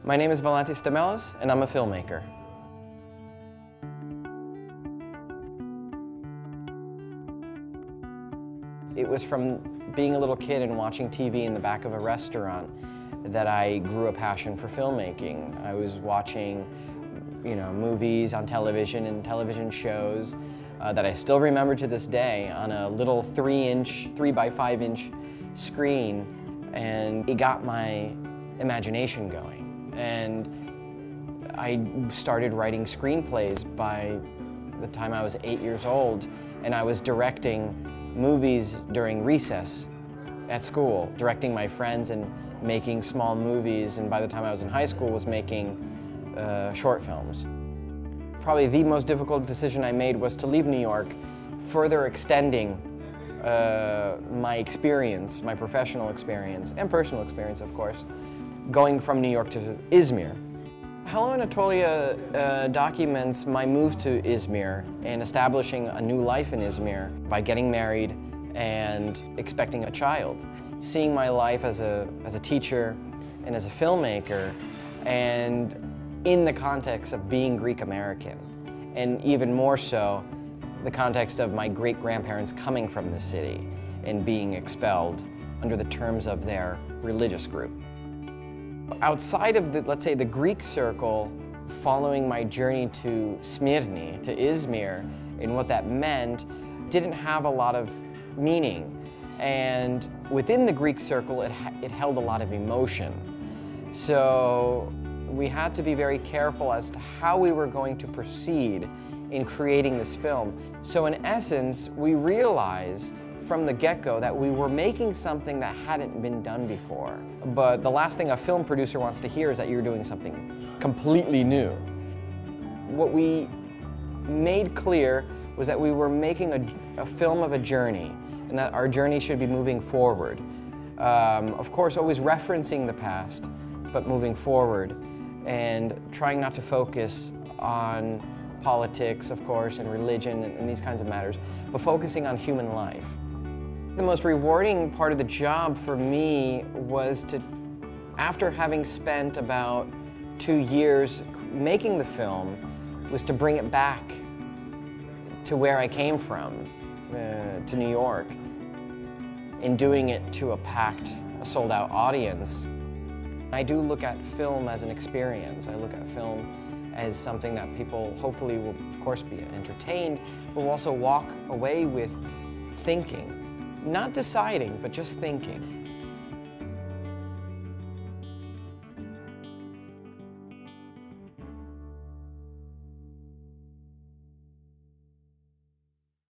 My name is Valantis Stamelos, and I'm a filmmaker. It was from being a little kid and watching TV in the back of a restaurant that I grew a passion for filmmaking. I was watching, movies on television and television shows that I still remember to this day on a little 3 by 5 inch screen, and it got my imagination going. And I started writing screenplays by the time I was 8 years old, and I was directing movies during recess at school, directing my friends and making small movies, and by the time I was in high school was making short films. Probably the most difficult decision I made was to leave New York, further extending my experience, my professional experience, and personal experience, of course, going from New York to Izmir. Hello Anatolia documents my move to Izmir and establishing a new life in Izmir by getting married and expecting a child. Seeing my life as a teacher and as a filmmaker, and in the context of being Greek American, and even more so the context of my great-grandparents coming from the city and being expelled under the terms of their religious group. Outside of let's say the Greek circle, following my journey to Smyrni, to Izmir, and what that meant, didn't have a lot of meaning. And within the Greek circle, it held a lot of emotion. So we had to be very careful as to how we were going to proceed in creating this film. So in essence, we realized from the get-go that we were making something that hadn't been done before. But the last thing a film producer wants to hear is that you're doing something completely new. What we made clear was that we were making a film of a journey, and that our journey should be moving forward. Of course, always referencing the past, but moving forward, and trying not to focus on politics, of course, and religion, and these kinds of matters, but focusing on human life. The most rewarding part of the job for me was to, after having spent about 2 years making the film, was to bring it back to where I came from, to New York, and doing it to a sold-out audience. I do look at film as an experience. I look at film as something that people hopefully will, of course, be entertained, but will also walk away with thinking. Not deciding, but just thinking.